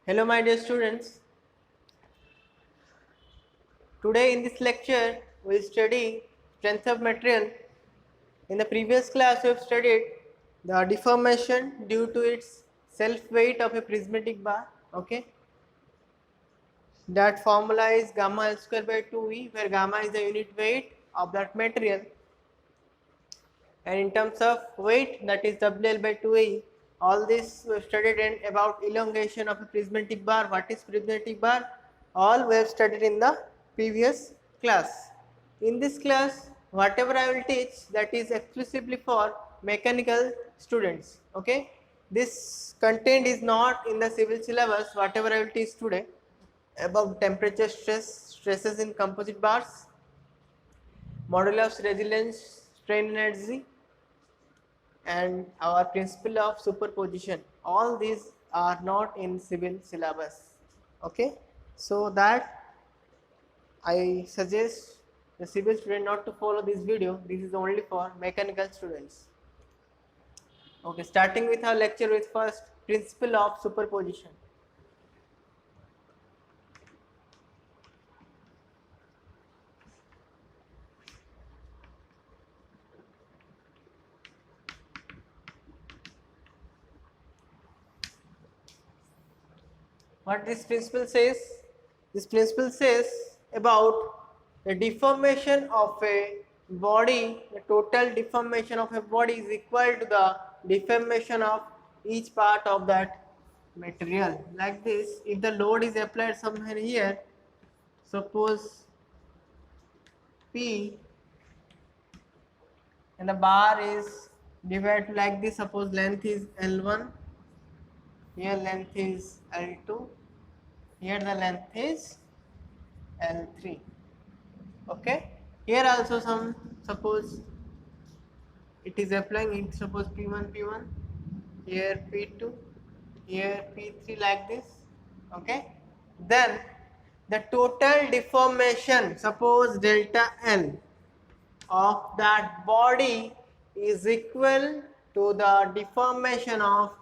Hello my dear students, today in this lecture we will study strength of material. In the previous class we have studied the deformation due to its self weight of a prismatic bar. Okay, that formula is gamma L square by 2E, where gamma is the unit weight of that material, and in terms of weight, that is WL by 2E. All this we have studied in about elongation of a prismatic bar. What is prismatic bar? All we have studied in the previous class. In this class, whatever I will teach, that is exclusively for mechanical students. Okay, this content is not in the civil syllabus. Whatever I will teach today about temperature stresses in composite bars, modulus resilience, strain energy, and our principle of superposition, all these are not in civil syllabus. Okay, so that I suggest the civil student not to follow this video. This is only for mechanical students. Okay, starting with our lecture with first principle of superposition. What this principle says? This principle says about the deformation of a body, the total deformation of a body is equal to the deformation of each part of that material. Like this, if the load is applied somewhere here, suppose P, and the bar is divided like this, suppose length is L1, here length is L2, here the length is L3. Okay, here also some, suppose it is applying it, suppose P1, here P2, here P3, like this. Okay, then the total deformation, suppose delta L of that body is equal to the deformation of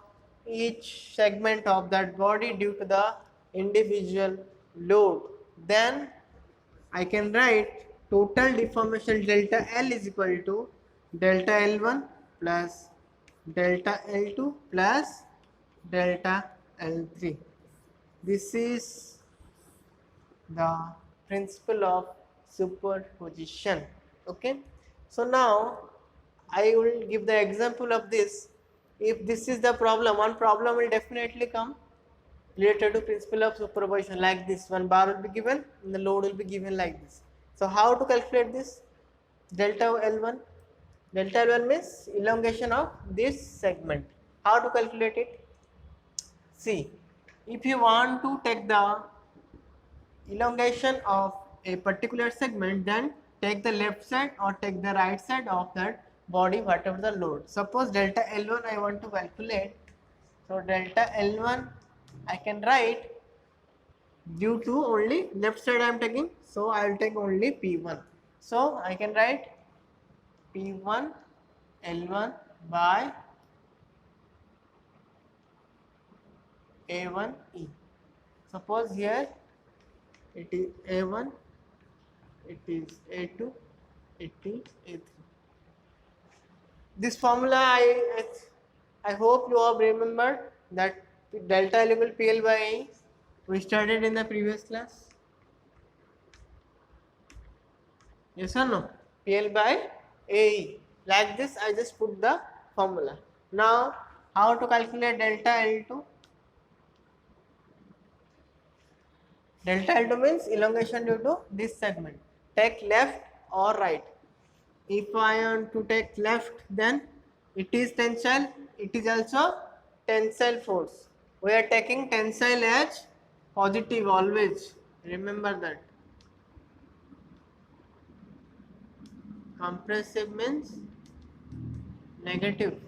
each segment of that body due to the individual load. Then I can write total deformation delta L is equal to delta L1 plus delta L2 plus delta L3. This is the principle of superposition. Okay, so now I will give the example of this. If this is the problem, one problem will definitely come related to principle of superposition, like this. One bar will be given and the load will be given like this. So how to calculate this? Delta L1, delta L1 means elongation of this segment. How to calculate it? See, if you want to take the elongation of a particular segment, then take the left side or take the right side of that body, whatever the load. Suppose delta L1 I want to calculate. So delta L1 I can write, due to only left side I am taking, so I will take only P1. So I can write P1 L1 by A1E. Suppose here it is A1, it is A2, it is A3. This formula I hope you have remembered, that delta L equal PL by A. We studied in the previous class. Yes or no? PL by AE. Like this I just put the formula. Now how to calculate delta L2? Delta L2 means elongation due to this segment. Take left or right. If I want to take left, then it is tensile, it is also tensile force. We are taking tensile as positive always. Remember that. Compressive means negative.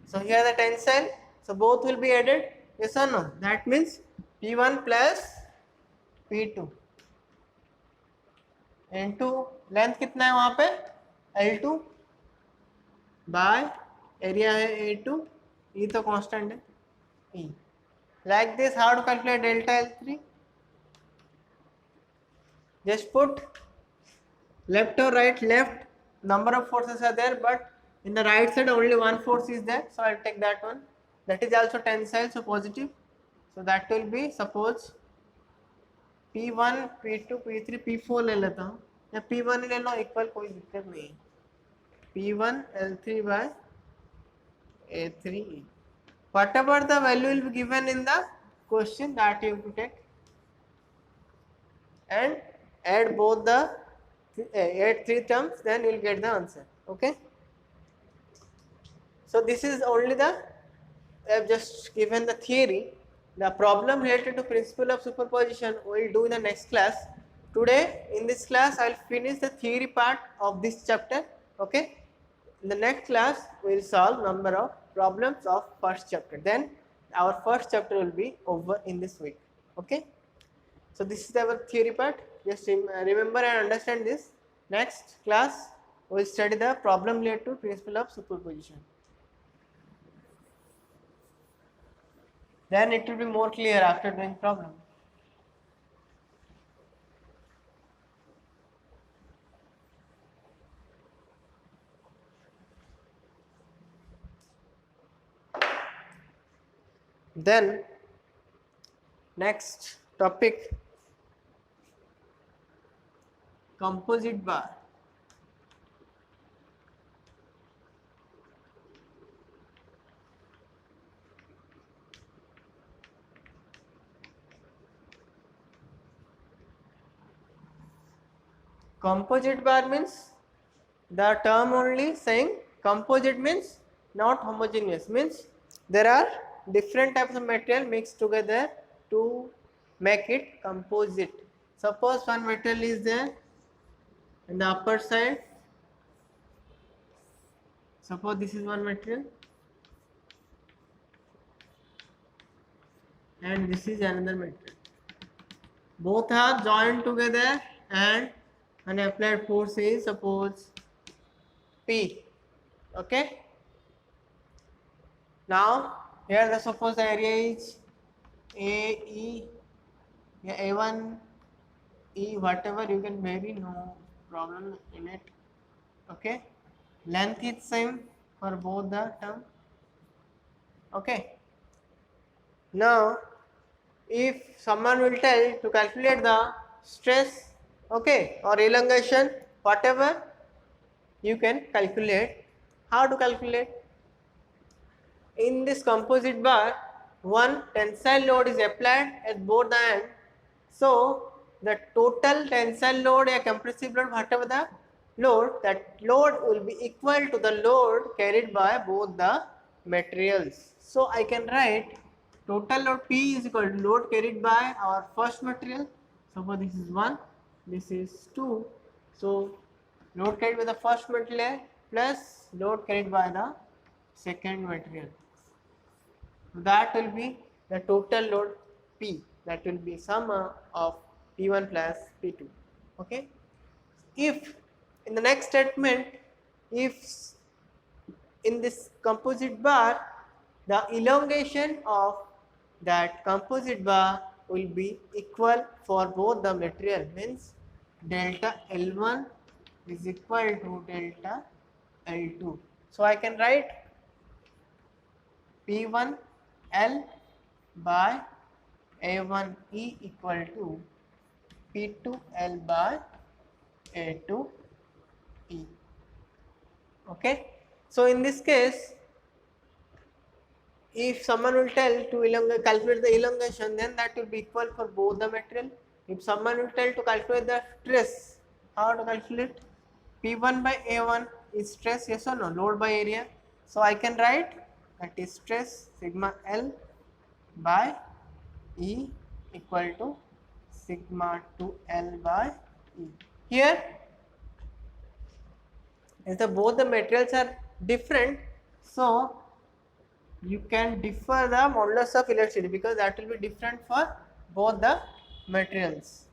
So here the tensile, so both will be added. Yes or no? That means P1 plus P2 into length कितना है वहाँ पे L2 by area है A2, E तो constant है E. Like this, how to calculate delta L3? Just put left or right, left number of forces are there, but in the right side only one force is there, so I'll take that one. That is also tensile, so positive. So that will be, suppose P1, P2, P3, P4 ले लेता हूँ, या P1 ले लो equal, कोई दिक्कत नहीं है. P1 L3 by A3. Whatever the value will be given in the question, that you have to take and add both the add three terms, then you will get the answer. Okay. So this is only the, I have just given the theory. The problem related to principle of superposition we will do in the next class. Today in this class I will finish the theory part of this chapter. Okay. In the next class we will solve number of problems of first chapter. Then our first chapter will be over in this week. Okay. So this is our theory part. Just remember and understand this. Next class we will study the problem related to principle of superposition. Then it will be more clear after doing problem. Then next topic, composite bar. Composite bar means the term only saying composite means not homogeneous, means there are different types of material mixed together to make it composite. Suppose one material is there in the upper side, suppose this is one material and this is another material. Both are joined together and an applied force is suppose P. Okay. Now here the suppose the area is AE, A1, E, whatever you can vary, no problem in it. Okay. Length is same for both the term. Okay. Now if someone will tell to calculate the stress, okay, or elongation, whatever you can calculate. How to calculate? In this composite bar, one tensile load is applied at both the ends. So the total tensile load or compressive load, whatever the load, that load will be equal to the load carried by both the materials. So I can write total load P is equal to load carried by our first material. Suppose this is 1, this is 2. So load carried by the first material plus load carried by the second material. That will be the total load P. That will be sum of P1 plus P2. Okay. If in the next statement, if in this composite bar, the elongation of that composite bar will be equal for both the material, means delta L1 is equal to delta L2. So I can write P1 L by A1E equal to P2 L by A2E. Okay. So in this case, if someone will tell to calculate the elongation, then that will be equal for both the material. If someone will tell to calculate the stress, how to calculate? P1 by A1 is stress, yes or no? Load by area. So I can write that is stress sigma L by E equal to sigma 2L by E. Here, as both the materials are different, so you can differ the modulus of elasticity because that will be different for both the materials.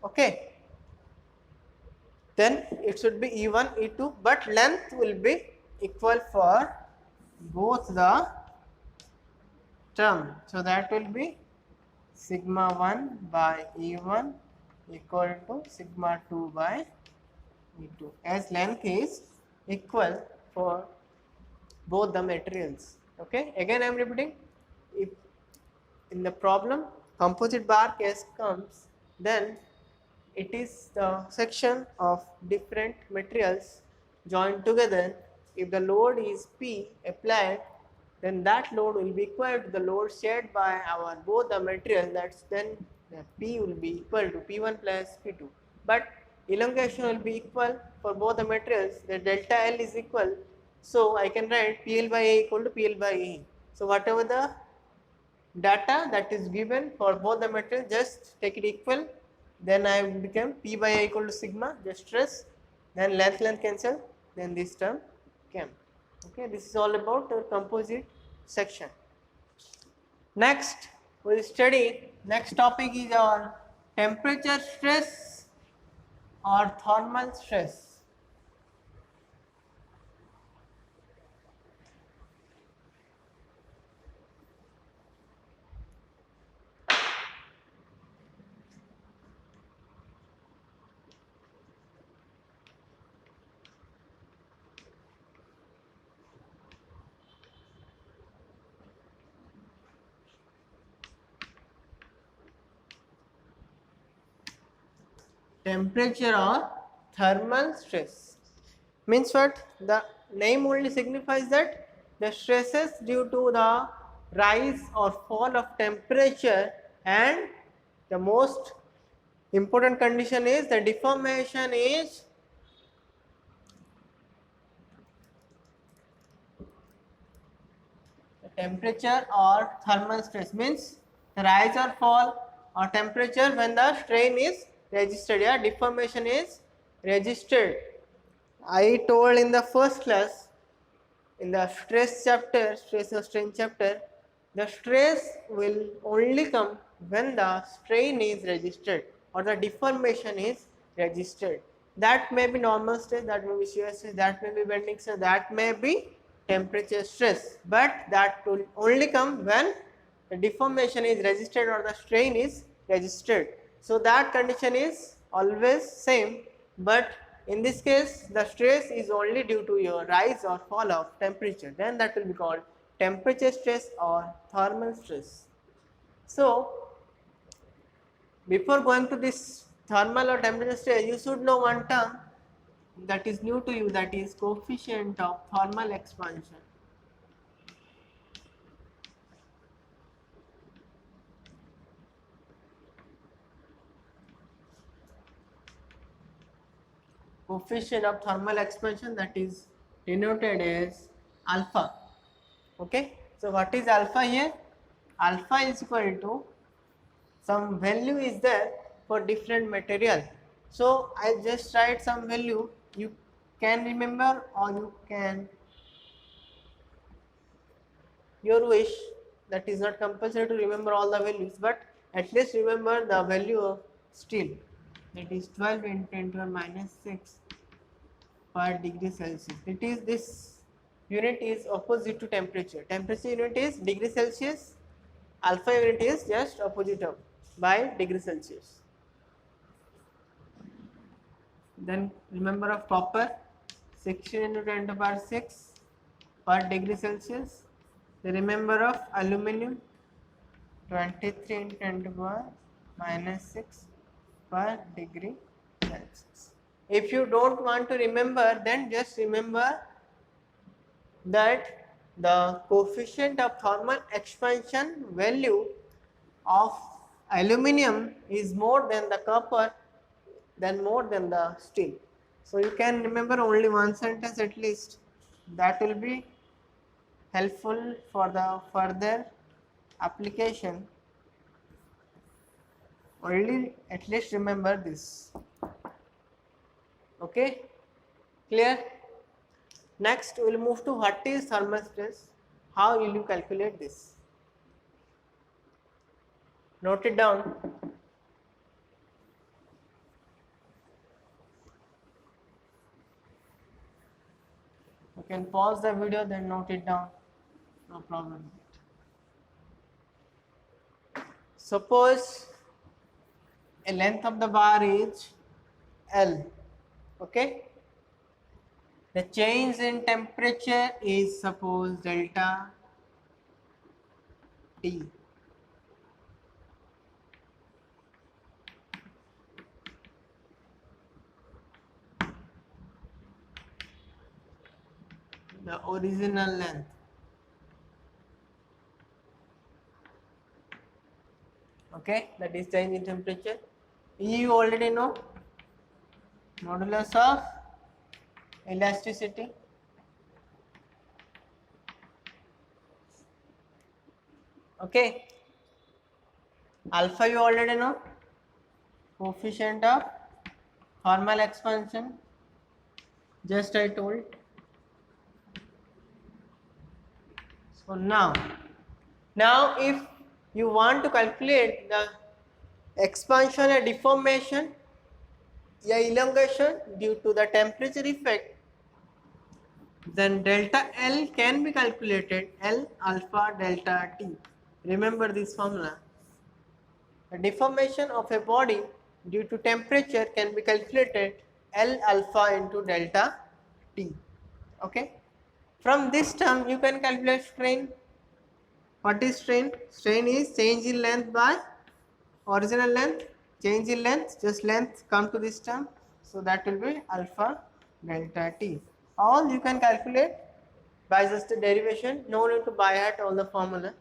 Okay. Then it should be E1, E2, but length will be equal for both the term. So that will be sigma 1 by E1 equal to sigma 2 by E2, as length is equal for both the materials. Okay, again I am repeating, if in the problem composite bar case comes, then it is the section of different materials joined together. If the load is P applied, then that load will be equal to the load shared by our both the material. That's then the P will be equal to P1 plus P2. But elongation will be equal for both the materials. The delta L is equal. So I can write PL by A equal to PL by E. So whatever the data that is given for both the material, just take it equal, then I become P by A equal to sigma, just stress, then length cancel, then this term came. Okay, this is all about the composite section. Next we will study, next topic is our temperature stress or thermal stress. Temperature or thermal stress means what? The name only signifies that the stresses due to the rise or fall of temperature, and the most important condition is the deformation is the temperature or thermal stress, means the rise or fall or temperature when the strain is registered, yeah, deformation is registered. I told in the first class, in the stress chapter, stress or strain chapter, the stress will only come when the strain is registered or the deformation is registered. That may be normal stress, that may be shear stress, that may be bending stress, that may be temperature stress, but that will only come when the deformation is registered or the strain is registered. So that condition is always same, but in this case the stress is only due to your rise or fall of temperature, then that will be called temperature stress or thermal stress. So before going to this thermal or temperature stress, you should know one term that is new to you, that is coefficient of thermal expansion. Coefficient of thermal expansion, that is denoted as alpha. Okay, so what is alpha here? Alpha is equal to some value is there for different material. So I just write some value, you can remember or you can your wish, that is not compulsory to remember all the values, but at least remember the value of steel, that is 12 into 10 to the minus 6 per degree Celsius. It is this unit is opposite to temperature. Temperature unit is degree Celsius, alpha unit is just opposite of by degree Celsius. Then remember of copper, 16 into 10 to the power 6 per degree Celsius. The remember of aluminum, 23 into 10 to the power minus 6 per degree Celsius. If you don't want to remember, then just remember that the coefficient of thermal expansion value of aluminum is more than the copper, than more than the steel. So you can remember only one sentence at least, that will be helpful for the further application. Only at least remember this. Okay, clear? Next we will move to what is thermal stress, how will you calculate this? Note it down. You can pause the video, then note it down, no problem. Suppose a length of the bar is L, okay. The change in temperature is suppose delta T. The original length. Okay, that is change in temperature. E you already know, modulus of elasticity. Okay, alpha you already know, coefficient of thermal expansion, just I told. So now if you want to calculate the expansion and deformation, elongation due to the temperature effect, then delta L can be calculated, L alpha delta T. Remember this formula. The deformation of a body due to temperature can be calculated L alpha into delta T. Okay. From this term you can calculate strain. What is strain? Strain is change in length by original length, change in length, just length come to this term. So that will be alpha delta T. All you can calculate by just the derivation, no need to by heart all the formula.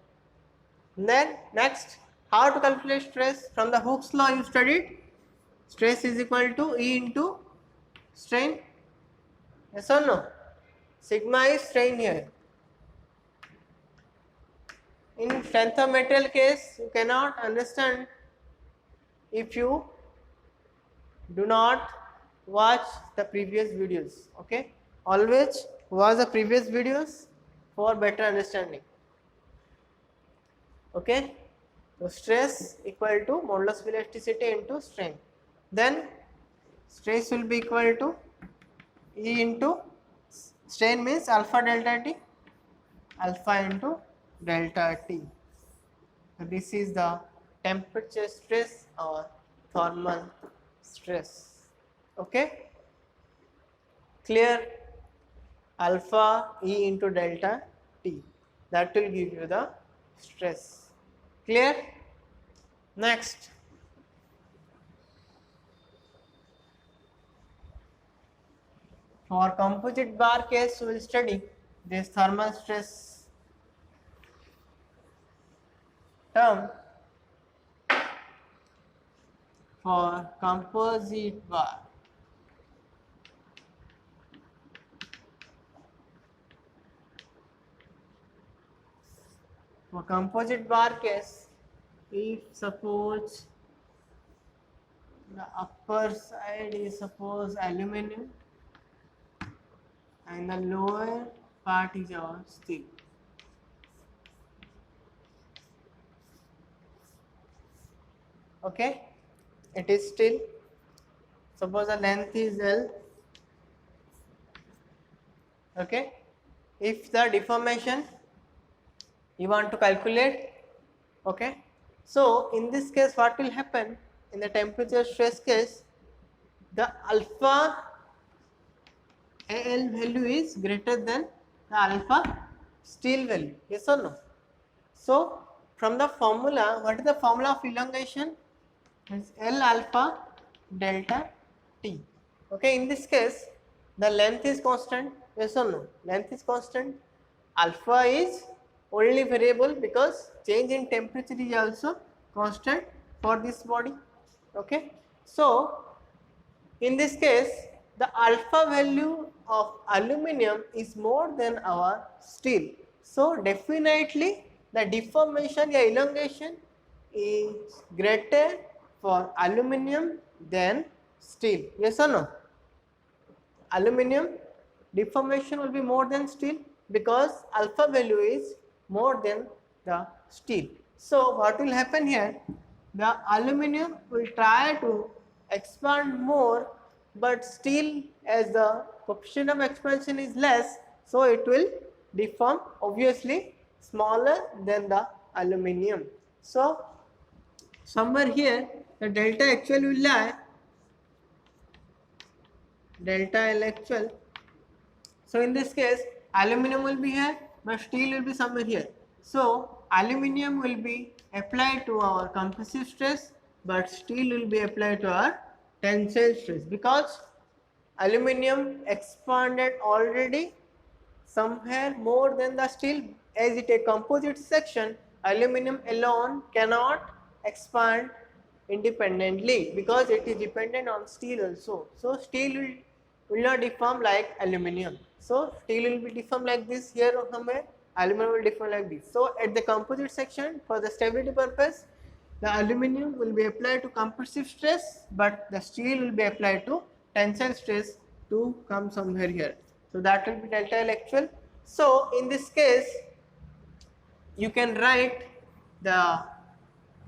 Then next, how to calculate stress? From the Hooke's law you studied, stress is equal to E into strain. Yes or no? Sigma is strain here. In strength of material case, you cannot understand if you do not watch the previous videos. Okay, always watch the previous videos for better understanding. Okay, so stress equal to modulus of elasticity into strain. Then stress will be equal to E into strain means alpha delta T, alpha into delta T. So this is the temperature stress or thermal stress. Okay, clear? Alpha E into delta T, that will give you the stress. Clear? Next, for composite bar case we will study this thermal stress term. For composite bar, case, if suppose the upper side is suppose aluminum and the lower part is our steel. Okay, it is steel. Suppose the length is L. Okay, if the deformation you want to calculate, okay, so in this case what will happen in the temperature stress case, the alpha AL value is greater than the alpha steel value, yes or no? So from the formula, what is the formula of elongation? It's L alpha delta T. Okay, in this case the length is constant, yes or no? Length is constant, alpha is only variable because change in temperature is also constant for this body. Okay, so in this case the alpha value of aluminum is more than our steel. So definitely the deformation or elongation is greater for aluminum than steel, yes or no? Aluminum deformation will be more than steel because alpha value is more than the steel. So what will happen here, the aluminum will try to expand more, but steel, as the coefficient of expansion is less, so it will deform obviously smaller than the aluminum. So somewhere here the delta actual will lie, delta L actual. So in this case, aluminum will be here, but steel will be somewhere here. So aluminum will be applied to our compressive stress, but steel will be applied to our tensile stress, because aluminum expanded already somewhere more than the steel. As it a composite section, aluminum alone cannot expand independently because it is dependent on steel also. So steel will not deform like aluminum. So steel will be deformed like this here or somewhere, aluminum will deform like this. So at the composite section, for the stability purpose, the aluminum will be applied to compressive stress, but the steel will be applied to tensile stress to come somewhere here. So that will be delta L actual. So in this case, you can write the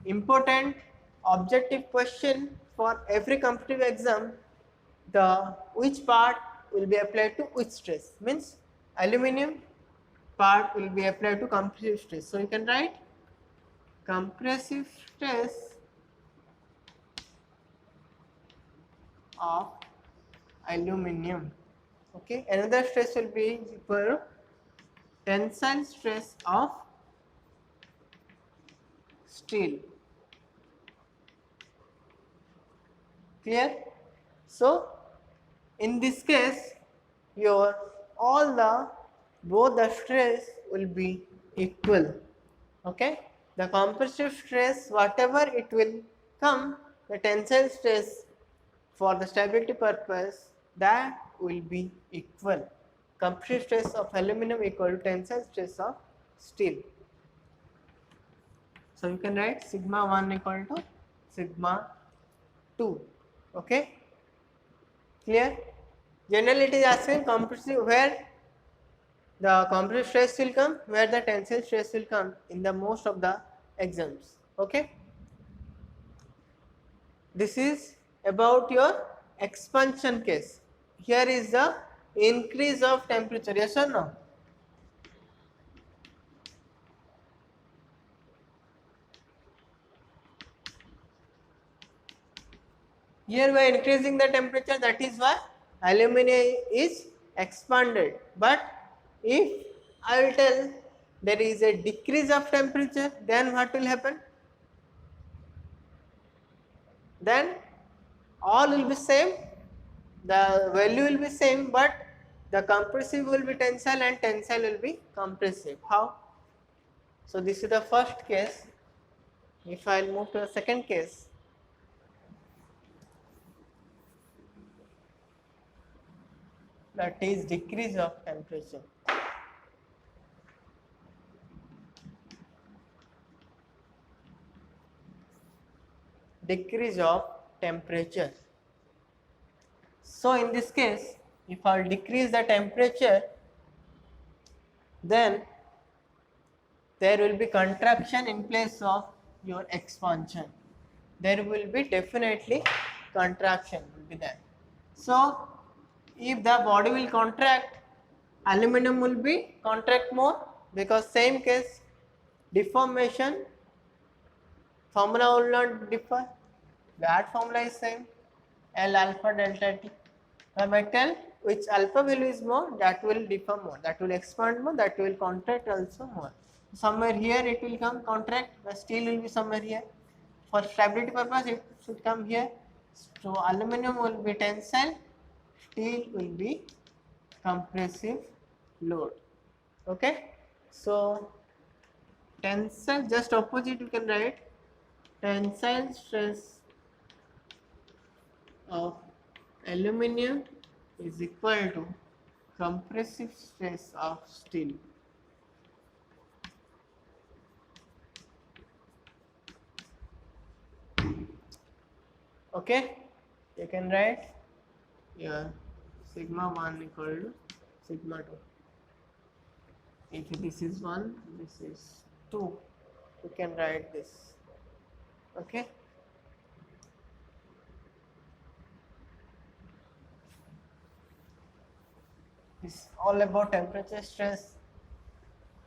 important objective question for every competitive exam, the which part will be applied to which stress, means aluminum part will be applied to compressive stress. So you can write compressive stress of aluminum. Okay, another stress will be equal to tensile stress of steel. Clear? So in this case, your all the both the stress will be equal. Okay, the compressive stress whatever it will come, the tensile stress for the stability purpose, that will be equal. Compressive stress of aluminum equal to tensile stress of steel. So you can write sigma 1 equal to sigma 2. Okay, clear? Generally it is asking compressive, where the compressive stress will come, where the tensile stress will come in the most of the exams. Okay, this is about your expansion case. Here is the increase of temperature, yes or no? Here we are increasing the temperature, that is why aluminum is expanded. But if I will tell there is a decrease of temperature, then what will happen? Then all will be same, the value will be same, but the compressive will be tensile and tensile will be compressive. How? So this is the first case. If I will move to the second case, that is decrease of temperature. Decrease of temperature. So in this case, if I will decrease the temperature, then there will be contraction in place of your expansion. There will be definitely contraction will be there. So if the body will contract, aluminum will be contract more, because same case deformation formula will not differ. That formula is same, L alpha delta T. The metal which alpha value is more, that will differ more, that will expand more, that will contract also more. Somewhere here it will come contract, the steel will be somewhere here. For stability purpose it should come here. So aluminum will be tensile, steel will be compressive load. Okay, so tensile, just opposite you can write tensile stress of aluminum is equal to compressive stress of steel. Okay, you can write your sigma 1 equal to sigma 2. If this is 1, this is 2, you can write this. Okay. This is all about temperature stress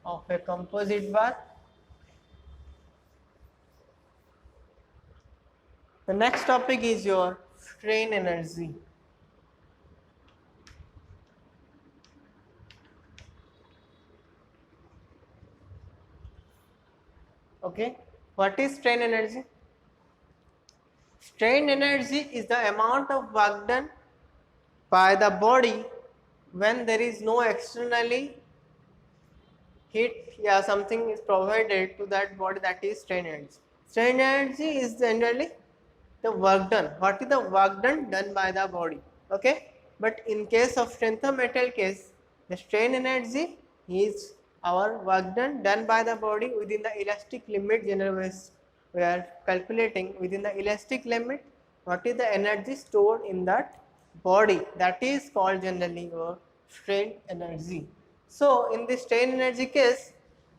of a composite bar. The next topic is your strain energy. Okay, what is strain energy? Strain energy is the amount of work done by the body when there is no externally heat, yeah, something is provided to that body, that is strain energy. Strain energy is generally the work done. What is the work done by the body? Okay, but in case of strength of metal case, the strain energy is our work done by the body within the elastic limit. Generally we are calculating within the elastic limit what is the energy stored in that body, that is called generally your strain energy. So in the strain energy case,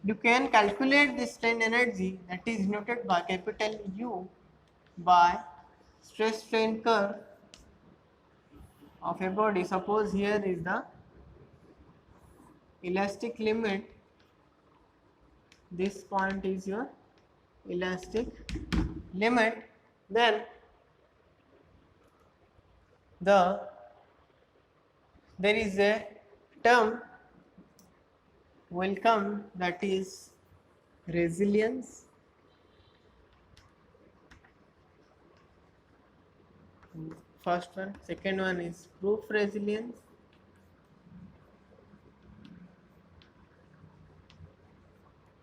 you can calculate the strain energy, that is denoted by capital U by stress strain curve of a body. Suppose here is the elastic limit, this point is your elastic limit, then there is a term will come, that is resilience. First one, second one is proof resilience,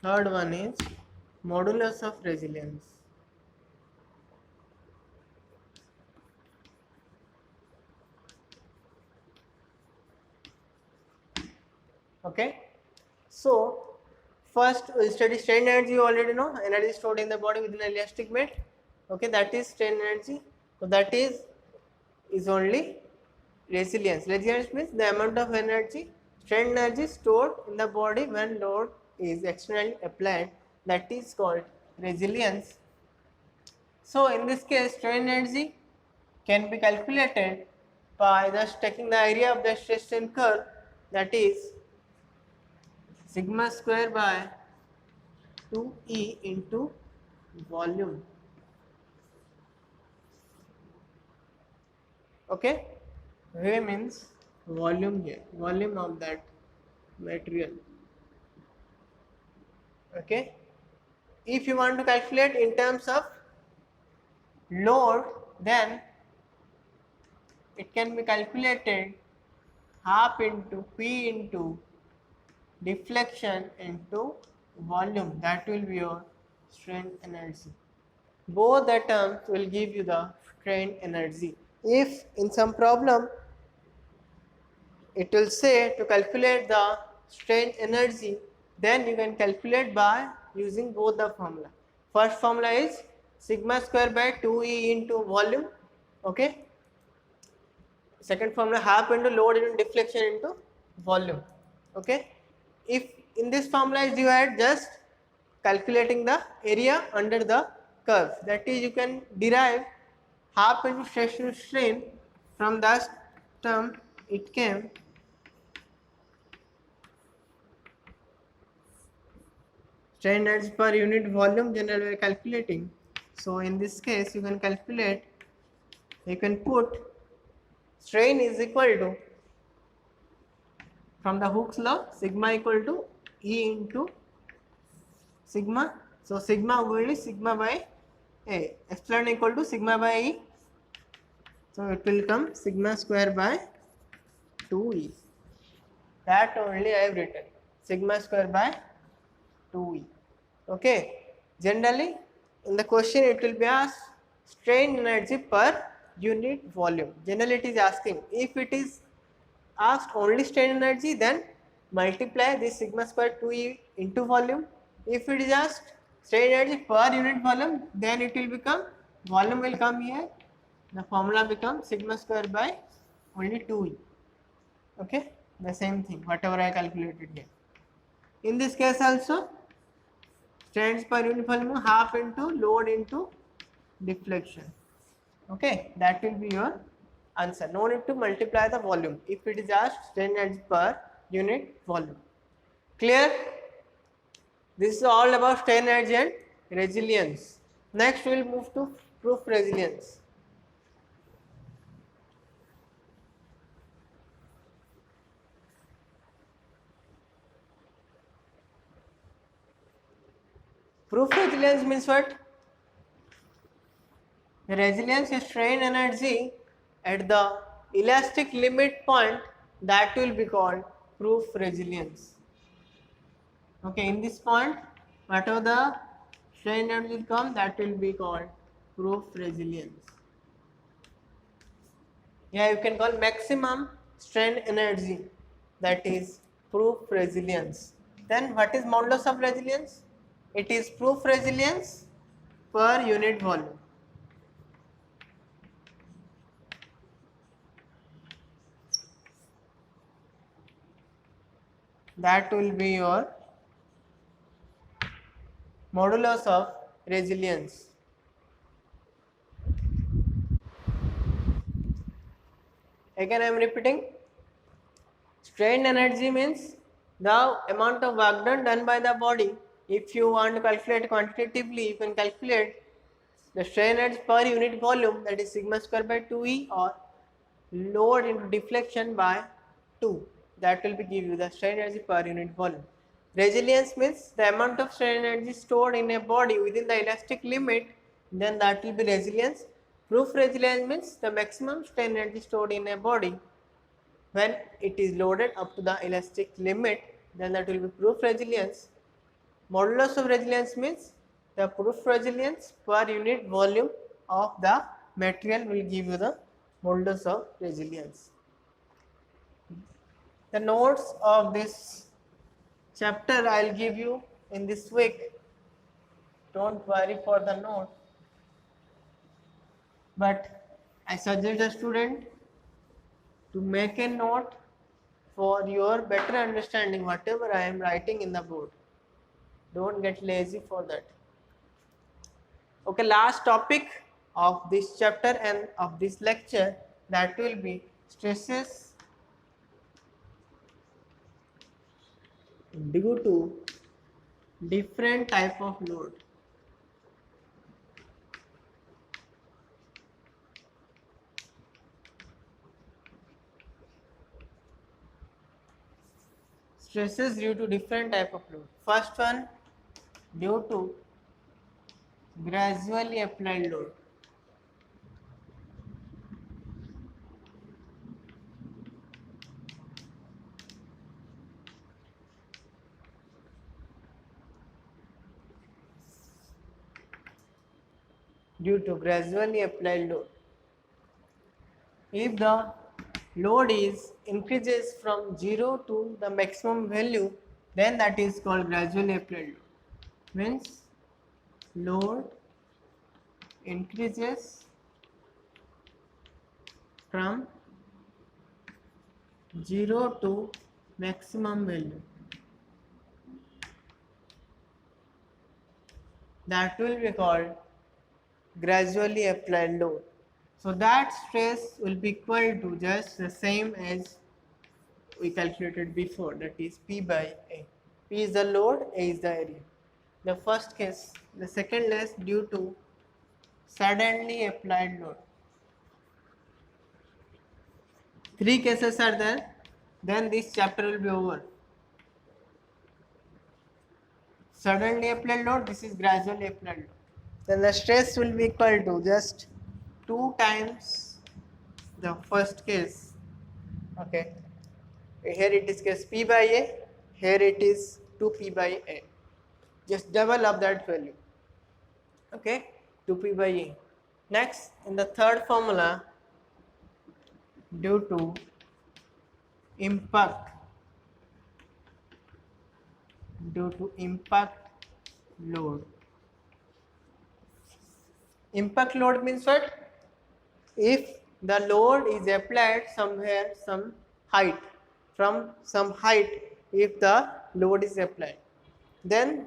third one is modulus of resilience. Okay, so first we'll study strain energy. You already know energy stored in the body within an elastic limit. Okay, that is strain energy. So that is only resilience. Resilience means the amount of energy, strain energy stored in the body when load is externally applied, that is called resilience. So in this case, strain energy can be calculated by just taking the area of the stress strain curve, that is sigma square by 2E into volume. Okay, V means volume here, volume of that material. Okay, if you want to calculate in terms of load, then it can be calculated half into P into deflection into volume, that will be your strain energy. Both the terms will give you the strain energy. If in some problem it will say to calculate the strain energy, then you can calculate by using both the formula. First formula is sigma square by 2E into volume. Okay, second formula half into load into deflection into volume. Okay, if in this formula is you had just calculating the area under the curve, that is you can derive half into stress to strain. From that term it came strain energy per unit volume, generally we are calculating. So in this case you can calculate, you can put strain is equal to, from the Hooke's law, sigma equal to E into sigma. So sigma will be sigma by A, epsilon equal to sigma by E. So it will come sigma square by 2E. That only I have written, sigma square by 2E. Okay. Generally in the question it will be asked strain energy per unit volume. Generally it is asking, if it is asked only strain energy, then multiply this sigma square 2E into volume. If it is asked strain energy per unit volume, then it will become, volume will come here, the formula becomes sigma square by only 2E. Okay, the same thing whatever I calculated here. In this case also strains per unit volume half into load into deflection. Okay, that will be your answer. No need to multiply the volume if it is asked strain energy per unit volume. Clear? This is all about strain energy and resilience. Next we will move to proof resilience. Proof resilience means what? The resilience is strain energy at the elastic limit point, that will be called proof resilience. Okay, in this point, whatever the strain energy will come, that will be called proof resilience. Yeah, you can call maximum strain energy, that is proof resilience. Then what is modulus of resilience? It is proof resilience per unit volume. That will be your modulus of resilience. Again I am repeating, strain energy means the amount of work done by the body. If you want to calculate quantitatively, you can calculate the strain energy per unit volume, that is sigma square by 2E, or load into deflection by 2. That will be give you the strain energy per unit volume. Resilience means the amount of strain energy stored in a body within the elastic limit, then that will be resilience. Proof resilience means the maximum strain energy stored in a body when it is loaded up to the elastic limit, then that will be proof resilience. Modulus of resilience means the proof resilience per unit volume of the material will give you the modulus of resilience. The notes of this chapter I will give you in this week. Don't worry for the note. But I suggest the student to make a note for your better understanding whatever I am writing in the board. Don't get lazy for that. Okay, last topic of this chapter and of this lecture, that will be stresses due to different type of load. Stresses due to different type of load. First one, due to gradually applied load. Due to gradually applied load. If the load is increases from 0 to the maximum value, then that is called gradually applied load. Means load increases from 0 to maximum value, that will be called gradually applied load. So that stress will be equal to just the same as we calculated before, that is P by A. P is the load, A is the area. The first case. The second case, due to suddenly applied load. Three cases are there, then this chapter will be over. Suddenly applied load, this is gradually applied load. Then the stress will be equal to just 2 times the first case. Okay, here it is case P by A, here it is 2P by A. Just double of that value. Okay, 2P by A. Next, in the third formula, due to impact, load. Impact load means what? If the load is applied somewhere, some height, from some height, if the load is applied, then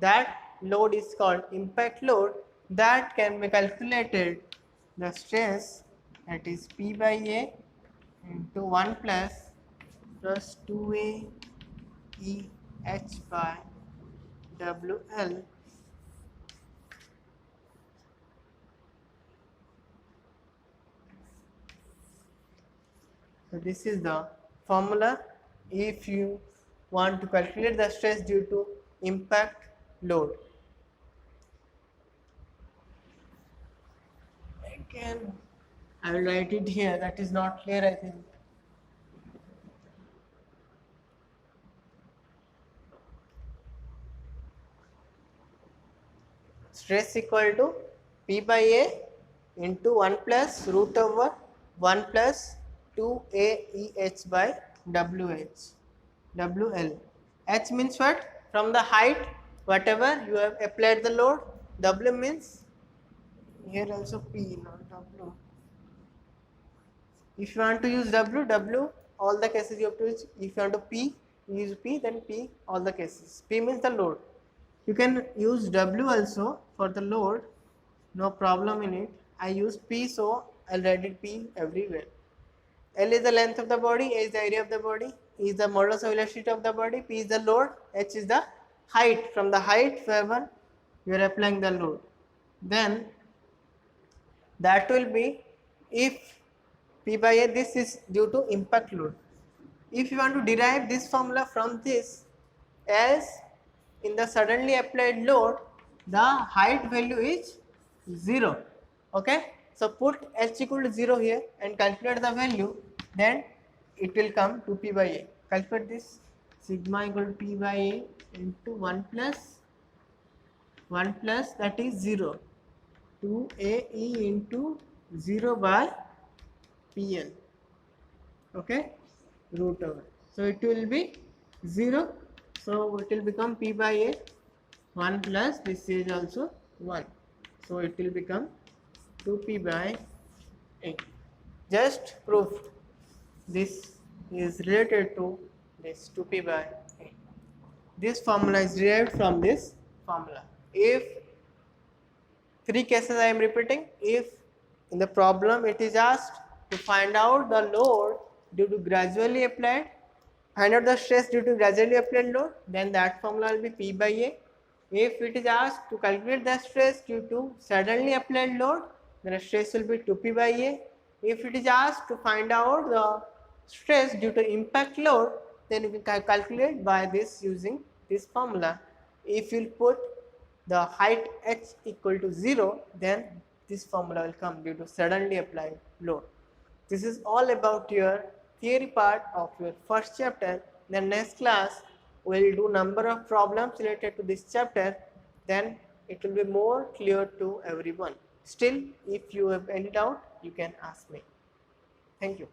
that load is called impact load. That can be calculated the stress, that is P by A into 1 plus 2A E H by WL So this is the formula if you want to calculate the stress due to impact load. Again, I will write it here. That is not clear, I think. Stress equal to P by A into 1 plus root over 1 plus 2AEH by WH. WL. H means what? From the height, whatever you have applied the load. W means here also P, not W. If you want to use W, all the cases you have to use. If you want to P, use P, then P, all the cases. P means the load. You can use W also for the load, no problem in it. I use P, so I'll write it P everywhere. L is the length of the body, A is the area of the body, E is the modulus of elasticity of the body, P is the load, H is the height. From the height wherever you are applying the load. Then that will be if P by A, this is due to impact load. If you want to derive this formula from this, as in the suddenly applied load, the height value is 0. Okay, so put H equal to 0 here and calculate the value, then it will come to P by A. Calculate this, sigma equal to P by A into 1 plus that is 0, 2AE into 0 by PL. Okay, root over. So it will be 0. So it will become P by A 1 plus this is also 1. So it will become 2P by A. Just proved this is related to this 2P by A. This formula is derived from this formula. If 3 cases I am repeating, if in the problem it is asked to find out the load due to gradually applied, find out the stress due to gradually applied load, then that formula will be P by A. If it is asked to calculate the stress due to suddenly applied load, then the stress will be 2P by A. If it is asked to find out the stress due to impact load, then we can calculate by this using this formula. If you put the height h equal to 0, then this formula will come due to suddenly applied load. This is all about your theory part of your first chapter. The next class we will do number of problems related to this chapter, then it will be more clear to everyone. Still, if you have any doubt, you can ask me. Thank you.